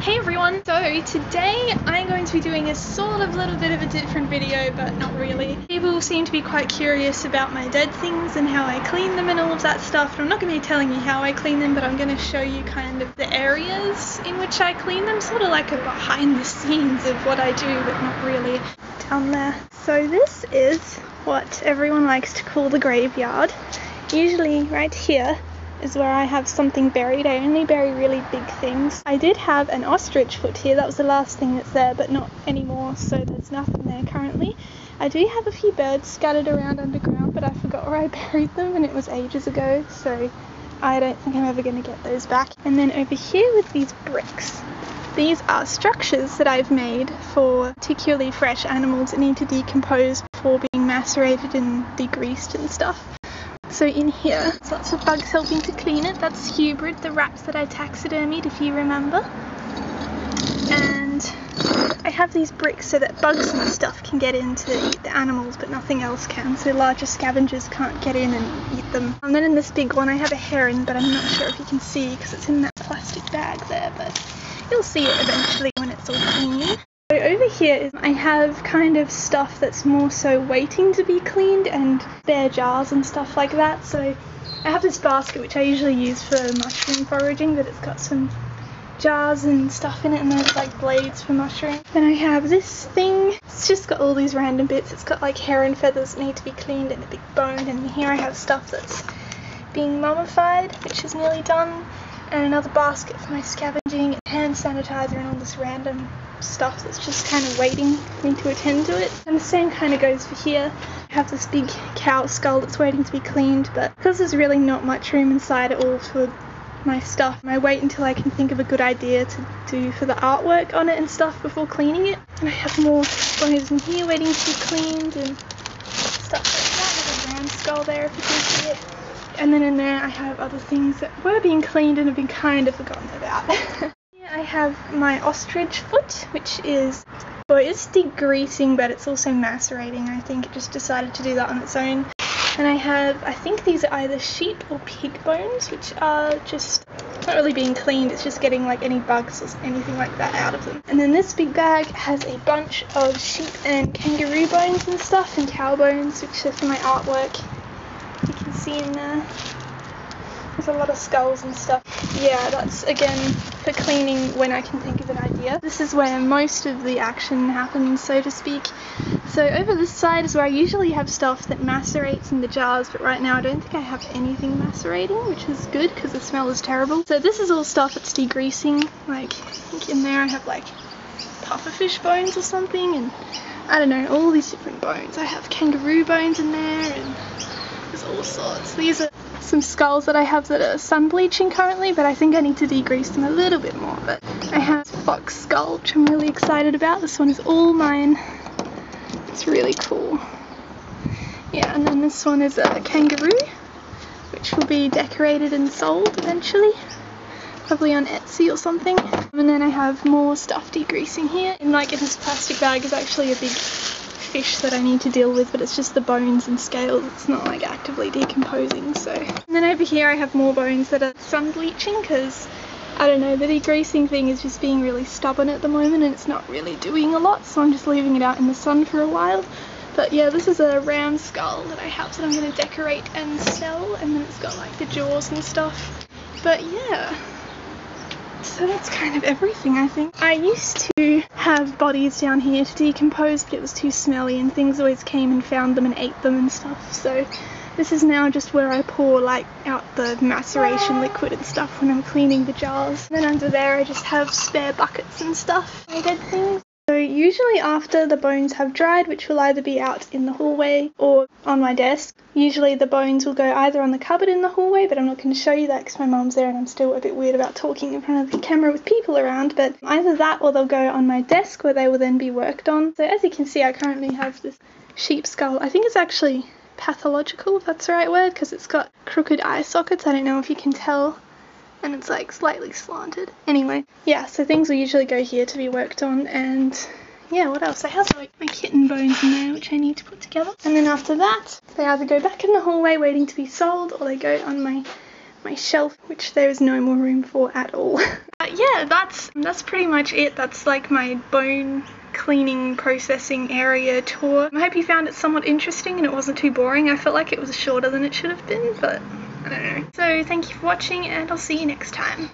Hey everyone! So today I'm going to be doing a sort of little bit of a different video, but not really. People seem to be quite curious about my dead things and how I clean them and all of that stuff. And I'm not going to be telling you how I clean them, but I'm going to show you kind of the areas in which I clean them, sort of like a behind the scenes of what I do, but not really. Down there. So this is what everyone likes to call the graveyard. Usually right here is where I have something buried. I only bury really big things. I did have an ostrich foot here. That was the last thing that's there, but not anymore, so there's nothing there currently. I do have a few birds scattered around underground, but I forgot where I buried them and it was ages ago, so I don't think I'm ever going to get those back. And then over here with these bricks. These are structures that I've made for particularly fresh animals that need to decompose before being macerated and degreased and stuff. So in here, there's lots of bugs helping to clean it. That's hubrid, the rats that I taxidermied, if you remember. And I have these bricks so that bugs and stuff can get in to eat the animals, but nothing else can, so larger scavengers can't get in and eat them. And then in this big one I have a heron, but I'm not sure if you can see because it's in that plastic bag there, but you'll see it eventually when it's all clean. So over here I have kind of stuff that's more so waiting to be cleaned and spare jars and stuff like that. So I have this basket which I usually use for mushroom foraging, but it's got some jars and stuff in it, and there's like blades for mushroom. Then I have this thing, it's just got all these random bits. It's got like heron feathers that need to be cleaned and a big bone, and here I have stuff that's being mummified, which is nearly done, and another basket for my scavenging, hand sanitizer, and all this random stuff that's just kind of waiting for me to attend to it. And the same kind of goes for here. I have this big cow skull that's waiting to be cleaned, but because there's really not much room inside at all for my stuff, I wait until I can think of a good idea to do for the artwork on it and stuff before cleaning it. And I have more bones in here waiting to be cleaned and stuff like that. There's a ram skull there if you can see it. And then in there I have other things that were being cleaned and have been kind of forgotten about. Here I have my ostrich foot, which is, well, it's degreasing, but it's also macerating. I think it just decided to do that on its own. And I think these are either sheep or pig bones, which are just not really being cleaned, it's just getting like any bugs or anything like that out of them. And then this big bag has a bunch of sheep and kangaroo bones and stuff, and cow bones, which are for my artwork. You can see in there, there's a lot of skulls and stuff. Yeah, that's again for cleaning when I can think of an idea. This is where most of the action happens, so to speak. So over this side is where I usually have stuff that macerates in the jars, but right now I don't think I have anything macerating, which is good because the smell is terrible. So this is all stuff that's degreasing. Like, I think in there I have like pufferfish bones or something, and I don't know, all these different bones. I have kangaroo bones in there, and there's all sorts. These are some skulls that I have that are sun bleaching currently, but I think I need to degrease them a little bit more. But I have a fox skull, which I'm really excited about. This one is all mine. It's really cool. Yeah, and then this one is a kangaroo, which will be decorated and sold eventually, probably on Etsy or something. And then I have more stuff degreasing here. And like in this plastic bag is actually a big fish that I need to deal with, but it's just the bones and scales. It's not like actively decomposing. So, and then over here I have more bones that are sun bleaching because I don't know, the degreasing thing is just being really stubborn at the moment and it's not really doing a lot, so I'm just leaving it out in the sun for a while. But yeah, this is a ram skull that I have that I'm going to decorate and sell, and then it's got like the jaws and stuff. But yeah, so that's kind of everything, I think. I used to have bodies down here to decompose, but it was too smelly and things always came and found them and ate them and stuff, so this is now just where I pour like out the maceration liquid and stuff when I'm cleaning the jars. And then under there I just have spare buckets and stuff, my dead things. So usually after the bones have dried, which will either be out in the hallway or on my desk, usually the bones will go either on the cupboard in the hallway, but I'm not going to show you that because my mum's there and I'm still a bit weird about talking in front of the camera with people around, but either that or they'll go on my desk where they will then be worked on. So as you can see, I currently have this sheep skull. I think it's actually pathological, if that's the right word, because it's got crooked eye sockets. I don't know if you can tell, and it's like slightly slanted. Anyway, yeah, so things will usually go here to be worked on, and yeah, what else? I have like my kitten bones in there which I need to put together, and then after that they either go back in the hallway waiting to be sold or they go on my my shelf, which there is no more room for at all. Yeah, that's pretty much it. That's like my bone cleaning processing area tour. I hope you found it somewhat interesting and it wasn't too boring. I felt like it was shorter than it should have been, but I don't know. So thank you for watching and I'll see you next time.